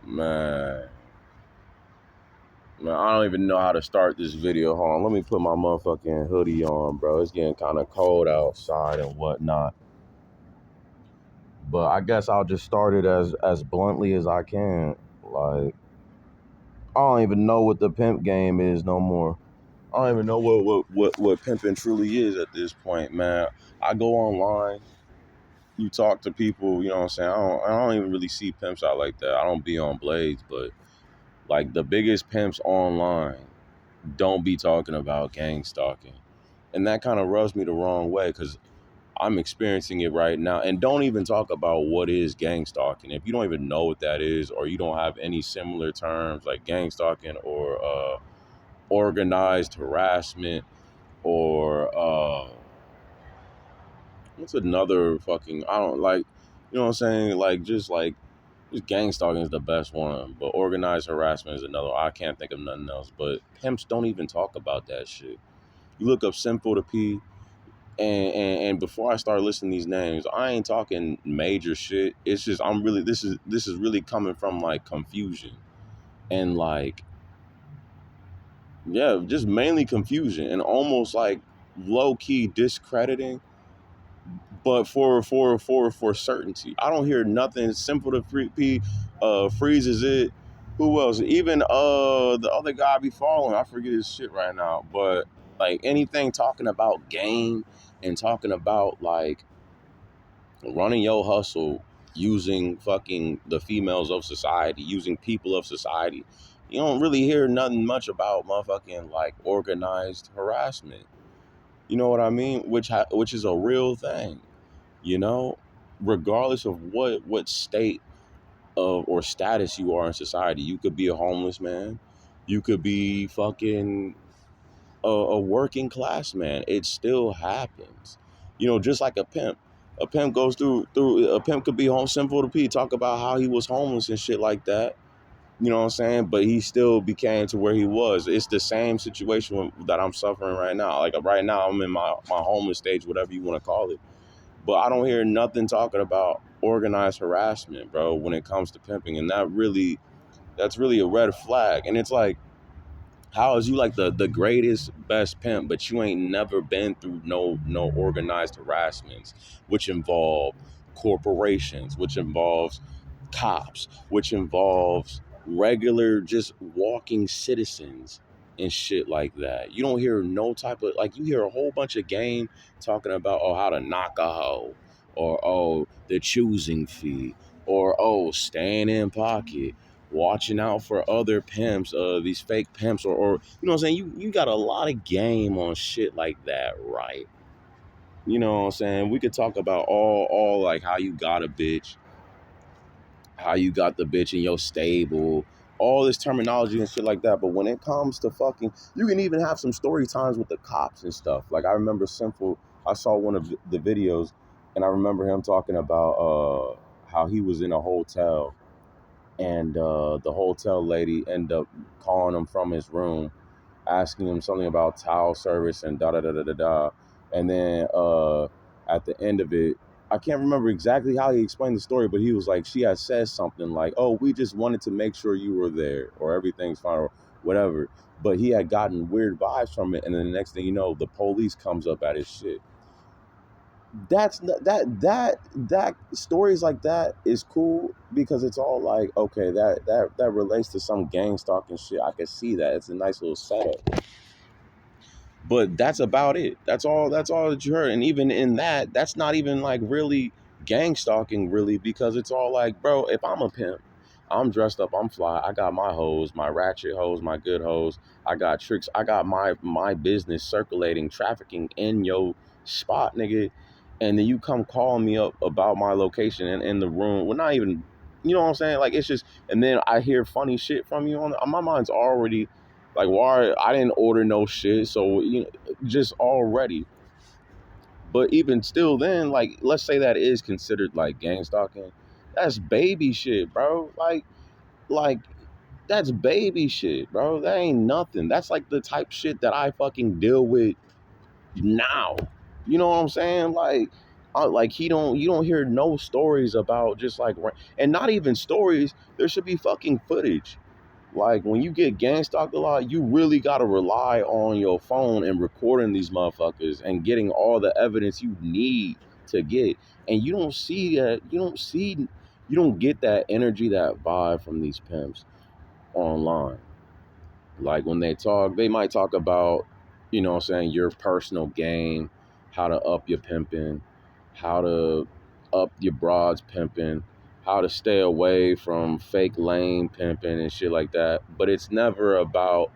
Man, I don't even know how to start this video. Hold on, let me put my motherfucking hoodie on, bro. It's getting kind of cold outside and whatnot. But I guess I'll just start it as bluntly as I can. Like, I don't even know what the pimp game is no more. I don't even know what pimping truly is at this point, man. I go online, you talk to people, you know what I'm saying? I don't even really see pimps out like that. I don't be on Blades, but like the biggest pimps online don't be talking about gang stalking. And that kind of rubs me the wrong way because I'm experiencing it right now. And don't even talk about what is gang stalking. If you don't even know what that is, or you don't have any similar terms like gang stalking or organized harassment or what's another fucking, I don't like, you know what I'm saying? Just gang stalking is the best one, but organized harassment is another. I can't think of nothing else. But pimps don't even talk about that shit. You look up Simple to P, and before I start listing these names, I ain't talking major shit. It's just I'm really this is really coming from like confusion and like yeah, just mainly confusion and almost like low key discrediting, but for certainty. I don't hear nothing. Simple to P freezes it. Who else? Even the other guy be following. I forget his shit right now, but like anything talking about game and talking about like running your hustle using fucking the females of society, using people of society. You don't really hear nothing much about motherfucking like organized harassment. You know what I mean? Which is a real thing. You know, regardless of what state of or status you are in society, you could be a homeless man, you could be fucking a working class man. It still happens. You know, just like a pimp. A pimp goes through a pimp could be home Simple to P, talk about how he was homeless and shit like that. You know what I'm saying? But he still became to where he was. It's the same situation that I'm suffering right now. Like right now I'm in my homeless stage, whatever you want to call it. But I don't hear nothing talking about organized harassment, bro, when it comes to pimping. And that's really a red flag. And it's like, how is you like the greatest best pimp, but you ain't never been through no organized harassments, which involve corporations, which involves cops, which involves regular just walking citizens and shit like that. You don't hear no type of like you hear a whole bunch of game talking about how to knock a hoe or the choosing fee or staying in pocket watching out for other pimps, these fake pimps, or you know what I'm saying? You got a lot of game on shit like that, right? You know what I'm saying? We could talk about all like how you got a bitch, how you got the bitch in your stable, all this terminology and shit like that. But when it comes to fucking, you can even have some story times with the cops and stuff. Like I remember Simple, I saw one of the videos, and I remember him talking about how he was in a hotel and the hotel lady ended up calling him from his room, asking him something about towel service and da da da da da da. And then at the end of it, I can't remember exactly how he explained the story, but he was like, she had said something like, "Oh, we just wanted to make sure you were there, or everything's fine, or whatever." But he had gotten weird vibes from it, and then the next thing you know, the police comes up at his shit. That stories like that is cool because it's all like, okay, that relates to some gang stalking shit. I can see that. It's a nice little setup. But that's about it. That's all that you heard. And even in that, that's not even like really gang stalking really, because it's all like, bro, if I'm a pimp, I'm dressed up, I'm fly, I got my hoes, my ratchet hoes, my good hoes, I got tricks, I got my business circulating, trafficking in your spot, nigga. And then you come calling me up about my location and in the room. Well, not even, you know what I'm saying? Like it's just, and then I hear funny shit from you on my mind's already like, why I didn't order no shit, so you know, just already. But even still, then like, let's say that is considered like gang stalking. That's baby shit, bro. Like that's baby shit, bro. That ain't nothing. That's like the type shit that I fucking deal with now. You know what I'm saying? Like Like you don't hear no stories about just like, and not even stories. There should be fucking footage. Like when you get gang stalked a lot, you really gotta rely on your phone and recording these motherfuckers and getting all the evidence you need to get. And you don't see that. You don't get that energy, that vibe from these pimps online. Like when they talk, they might talk about, what I'm saying, your personal game, how to up your pimping, how to up your broads pimping, how to stay away from fake lame pimping and shit like that. But it's never about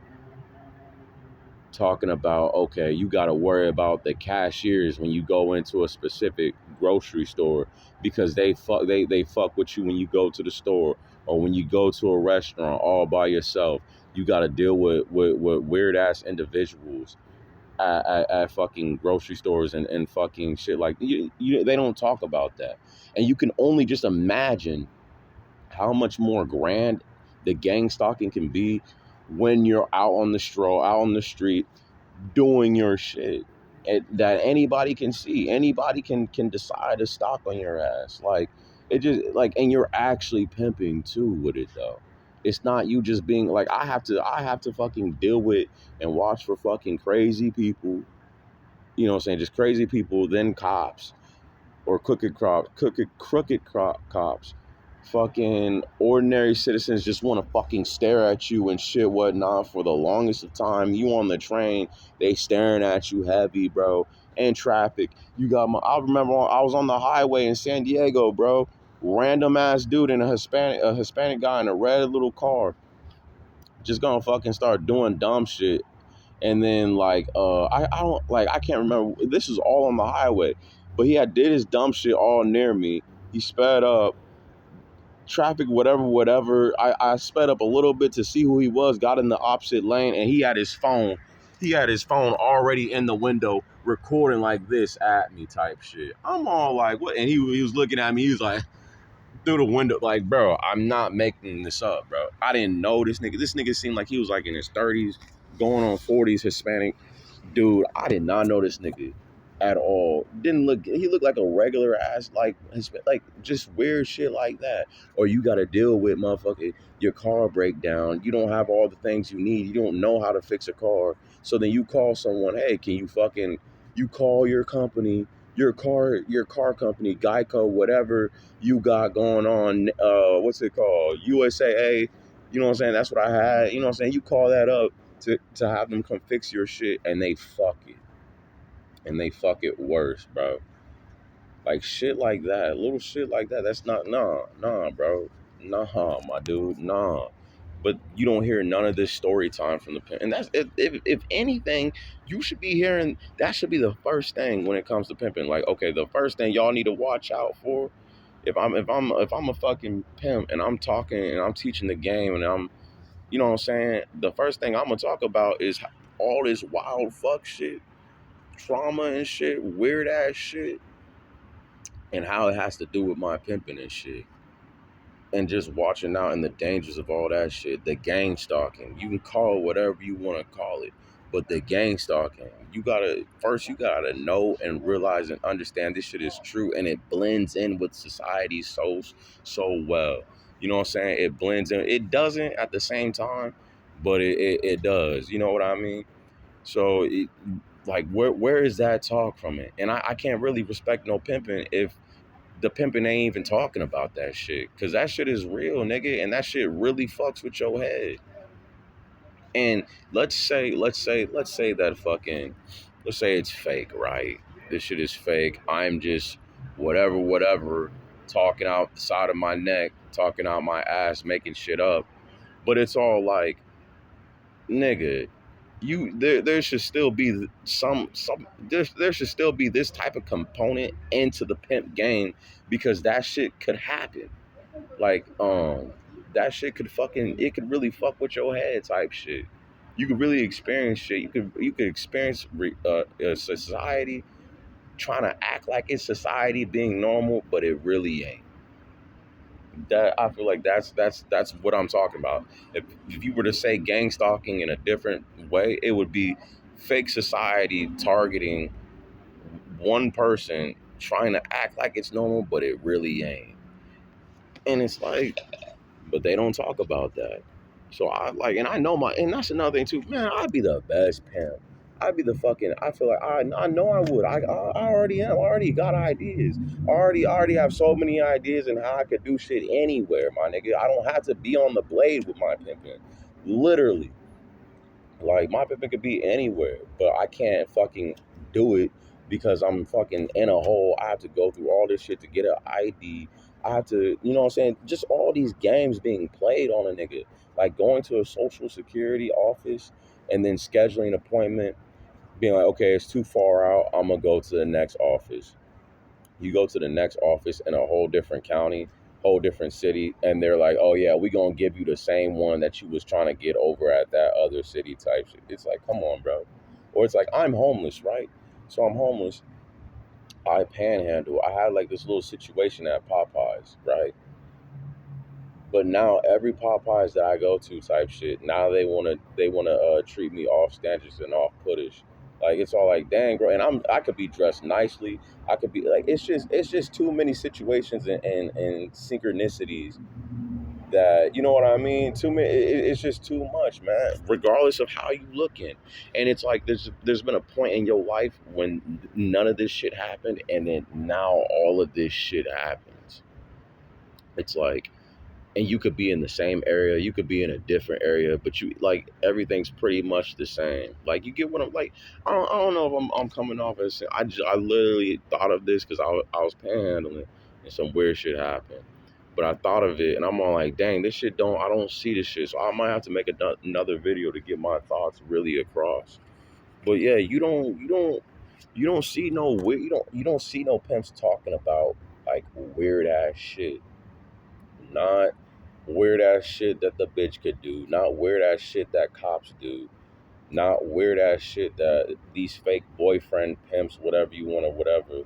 talking about, okay, you got to worry about the cashiers when you go into a specific grocery store because they fuck with you when you go to the store, or when you go to a restaurant all by yourself. You got to deal with weird ass individuals at fucking grocery stores and fucking shit. Like they don't talk about that. And you can only just imagine how much more grand the gang stalking can be when you're out on the stroll, out on the street, doing your shit, that anybody can see. Anybody can decide to stalk on your ass. Like it just like, and you're actually pimping too with it though. It's not you just being like, I have to fucking deal with and watch for fucking crazy people. You know what I'm saying? Just crazy people, then cops, or cops. Fucking ordinary citizens just want to fucking stare at you and shit whatnot for the longest of time. You on the train, they staring at you heavy, bro. And traffic. I remember I was on the highway in San Diego, bro. Random ass dude and a Hispanic guy in a red little car just gonna fucking start doing dumb shit. And then like I don't, like, I can't remember, this is all on the highway, but he had did his dumb shit all near me. He sped up, traffic, whatever. I sped up a little bit to see who he was, got in the opposite lane, and he had his phone already in the window recording like this at me type shit. I'm all like, what? And he was looking at me, he was like through the window, like, bro, I'm not making this up, bro. I didn't know this nigga. This nigga seemed like he was like in his 30s, going on 40s, Hispanic dude. I did not know this nigga at all. Didn't look. He looked like a regular ass, like just weird shit like that. Or you got to deal with motherfucker. Your car break down. You don't have all the things you need. You don't know how to fix a car. So then you call someone. Hey, can you fucking? You call your company, your car company, Geico, whatever you got going on. What's it called? USAA. You know what I'm saying? That's what I had. You know what I'm saying? You call that up to have them come fix your shit, and they fuck it. And they fuck it worse, bro. Like shit like that, little shit like that. That's not, nah, bro. Nah, my dude, nah. But you don't hear none of this story time from the pimp. And that's, if anything, you should be hearing, that should be the first thing when it comes to pimping. Like, okay, the first thing y'all need to watch out for, if I'm a fucking pimp and I'm talking and I'm teaching the game and I'm, you know what I'm saying, the first thing I'm gonna talk about is all this wild fuck shit, trauma and shit, weird ass shit, and how it has to do with my pimping and shit. And just watching out and the dangers of all that shit. The gang stalking. You can call it whatever you want to call it. But the gang stalking, you gotta know and realize and understand this shit is true, and it blends in with society so well. You know what I'm saying? It blends in. It doesn't at the same time, but it does. You know what I mean? So like where is that talk from it? And I can't really respect no pimping if the pimping ain't even talking about that shit. Cause that shit is real, nigga, and that shit really fucks with your head. And let's say it's fake, right? This shit is fake. I'm just whatever, talking out the side of my neck, talking out my ass, making shit up. But it's all like, nigga, there should still be there should still be this type of component into the pimp game, because that shit could happen. Like that shit could fucking, it could really fuck with your head type shit. You could really experience shit. You could experience society trying to act like it's society being normal, but it really ain't. That, I feel like that's what I'm talking about. If you were to say gang stalking in a different way, it would be fake society targeting one person, trying to act like it's normal, but it really ain't. And it's like, but they don't talk about that. So I like, and I know and that's another thing too, man. I'd be the best pimp. I'd be the fucking. I feel like I know I would. I already am. I already got ideas. I already have so many ideas and how I could do shit anywhere, my nigga. I don't have to be on the blade with my pimping. Literally, like my pimping could be anywhere, but I can't fucking do it because I'm fucking in a hole. I have to go through all this shit to get an ID. I have to, you know what I'm saying? Just all these games being played on a nigga. Like going to a social security office and then scheduling an appointment, being like, okay, it's too far out. I'm gonna go to the next office. You go to the next office in a whole different county, whole different city, and they're like, oh yeah, we gonna give you the same one that you was trying to get over at that other city type shit. It's like, come on, bro. Or it's like, I'm homeless, right? So I'm homeless. I panhandle. I had like this little situation at Popeyes, right? But now every Popeyes that I go to type shit, now they wanna treat me off standards and off puttish. Like it's all like, dang, bro. And I could be dressed nicely. I could be like, it's just too many situations and synchronicities that, you know what I mean. Too many. It's just too much, man. Regardless of how you looking, and it's like there's been a point in your life when none of this shit happened, and then now all of this shit happens. It's like, and you could be in the same area, you could be in a different area, but you like everything's pretty much the same. Like you get what I'm like. I don't know if I'm coming off as I literally thought of this because I was panhandling and some weird shit happened. But I thought of it and I'm all like, dang, this shit I don't see this shit. So I might have to make another video to get my thoughts really across. But yeah, you don't see no weird you don't see no pimps talking about like weird ass shit. Not weird ass shit that the bitch could do, not weird ass shit that cops do, not weird ass shit that these fake boyfriend pimps, whatever you want or whatever.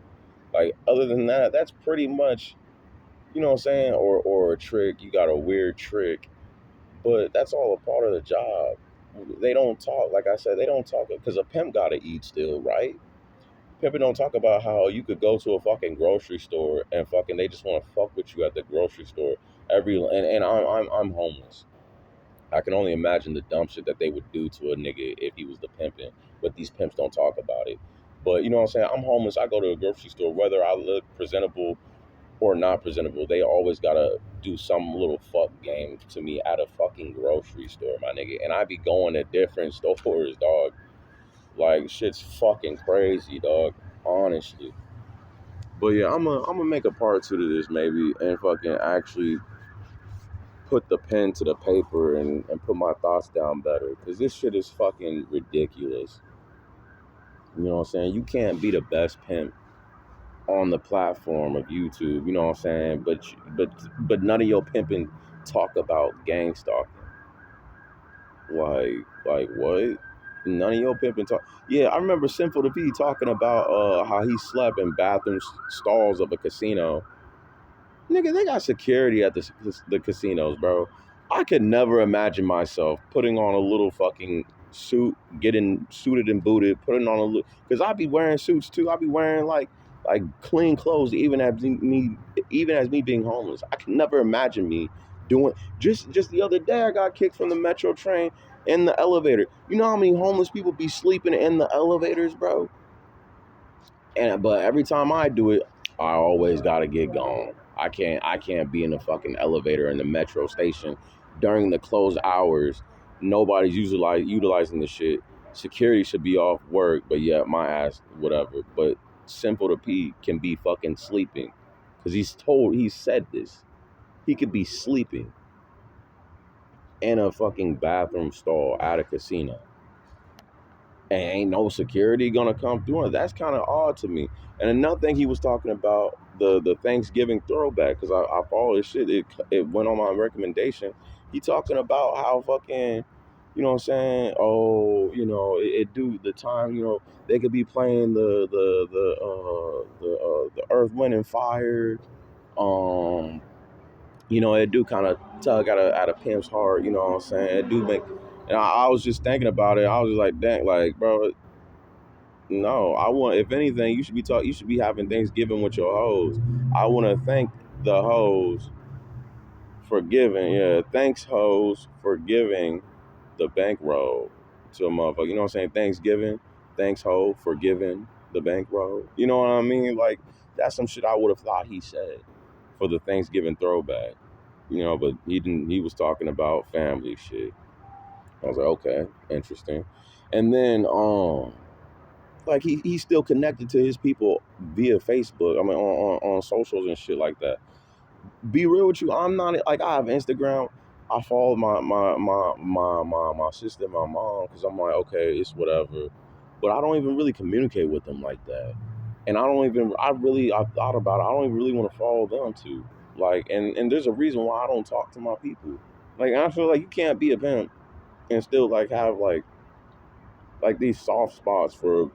Like other than that, that's pretty much, you know what I'm saying, or a trick. You got a weird trick, but that's all a part of the job. They don't talk, like I said, they don't talk because a pimp gotta eat still, right? People don't talk about how you could go to a fucking grocery store and fucking they just want to fuck with you at the grocery store and I'm homeless. I can only imagine the dumb shit that they would do to a nigga if he was the pimping, but these pimps don't talk about it. But you know what I'm saying? I'm homeless. I go to a grocery store, whether I look presentable or not presentable, they always gotta do some little fuck game to me at a fucking grocery store, my nigga. And I be going to different stores, dog. Like shit's fucking crazy, dog. Honestly. But yeah, I'm gonna make a part two to this maybe and fucking actually put the pen to the paper and put my thoughts down better. Cause this shit is fucking ridiculous. You know what I'm saying? You can't be the best pimp on the platform of YouTube, you know what I'm saying? But none of your pimping talk about gang stalking. Like what? None of your pimping talk. Yeah, I remember Sinful to P talking about how he slept in bathroom stalls of a casino. Nigga, they got security at the casinos, bro. I could never imagine myself putting on a little fucking suit, getting suited and booted, putting on a little, because I'd be wearing suits too. I'd be wearing like clean clothes, even as me being homeless. I could never imagine me doing. Just the other day, I got kicked from the metro train in the elevator. You know how many homeless people be sleeping in the elevators, bro? But every time I do it, I always gotta get gone. I can't be in the fucking elevator in the metro station during the closed hours. Nobody's utilizing the shit. Security should be off work, but yeah, my ass, whatever. But Simple to P can be fucking sleeping. Cause he said this. He could be sleeping in a fucking bathroom stall at a casino. And ain't no security gonna come through it. That's kind of odd to me. And another thing he was talking about the Thanksgiving throwback because I follow his shit. It went on my recommendation. He talking about how fucking, you know what I'm saying? Oh, it do the time. They could be playing the Earth, Wind and Fire. Um, it do kind of tug out of Pimp's heart. You know what I'm saying? It do make. And I was just thinking about it. I was just like, dang, like, bro, No, I want. If anything, you should be talk. You should be having Thanksgiving with your hoes. I want to thank the hoes for giving. Yeah, thanks hoes for giving the bankroll to a motherfucker. You know what I'm saying? Thanksgiving. Thanks ho for giving the bankroll. You know what I mean? Like that's some shit I would have thought he said for the Thanksgiving throwback. You know, but he didn't. He was talking about family shit. I was like, okay, interesting. And then like he's still connected to his people via Facebook. I mean, on socials and shit like that. Be real with you, I'm not like I have Instagram. I follow my sister, and my mom, because I'm like, okay, it's whatever. But I don't even really communicate with them like that. And I thought about it. I don't even really want to follow them too. Like, and there's a reason why I don't talk to my people. Like, I feel like you can't be a pimp and still like have like these soft spots for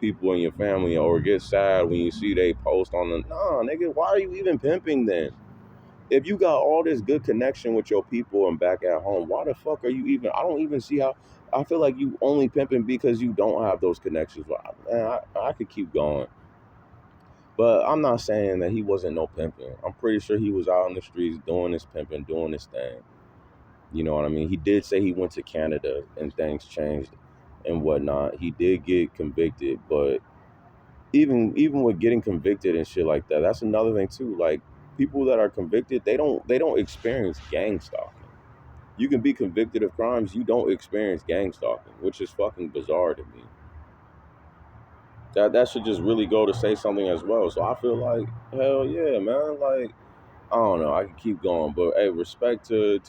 people in your family, or get sad when you see they post on the nah, nigga. Why are you even pimping then? If you got all this good connection with your people and back at home, why the fuck are you even? I don't even see how. I feel like you only pimping because you don't have those connections. Man, I could keep going, but I'm not saying that he wasn't no pimping. I'm pretty sure he was out in the streets doing his pimping, doing his thing. You know what I mean? He did say he went to Canada and things changed and whatnot. He did get convicted, but even with getting convicted and shit like that, that's another thing too. Like people that are convicted, they don't experience gang stalking. You can be convicted of crimes, you don't experience gang stalking, which is fucking bizarre to me. That should just really go to say something as well. So I feel like hell yeah, man. Like I don't know, I can keep going, but hey, respect to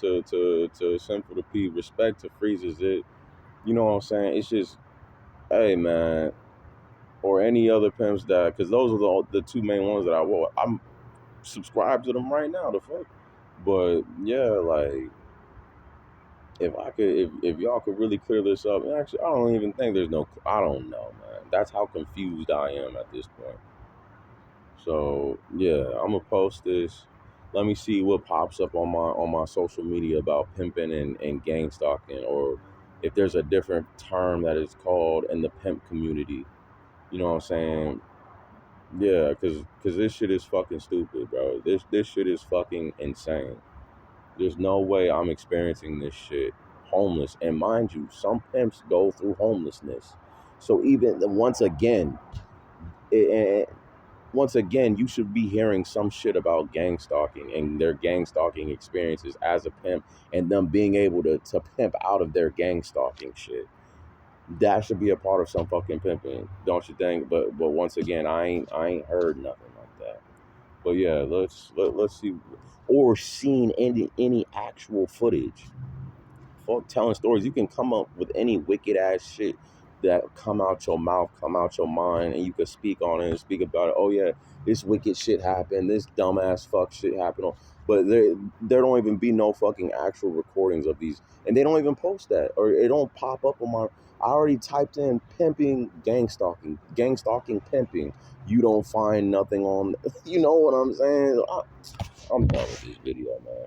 Simple to P, respect to Freezes It. You know what I'm saying? It's just hey man, or any other pimps that, because those are the two main ones that I'm subscribed to them right now. The fuck, but yeah, like if I could, if y'all could really clear this up, and actually, I don't even think there's no, I don't know, man. That's how confused I am at this point. So yeah, I'm gonna post this. Let me see what pops up on my social media about pimping and gang stalking, or if there's a different term that is called in the pimp community. You know what I'm saying? Yeah, cause this shit is fucking stupid, bro. This shit is fucking insane. There's no way I'm experiencing this shit homeless. And mind you, some pimps go through homelessness. So even it, once again, you should be hearing some shit about gang stalking and their gang stalking experiences as a pimp, and them being able to pimp out of their gang stalking shit. That should be a part of some fucking pimping, don't you think? But once again, I ain't heard nothing like that. But yeah, let's see, or seen any actual footage. Fuck telling stories. You can come up with any wicked ass shit that come out your mouth, come out your mind, and you can speak on it and speak about it. Oh yeah, this wicked shit happened. This dumbass fuck shit happened. But there don't even be no fucking actual recordings of these, and they don't even post that, or it don't pop up on my. I already typed in pimping, gang stalking, pimping. You don't find nothing on. You know what I'm saying? I'm done with this video, man.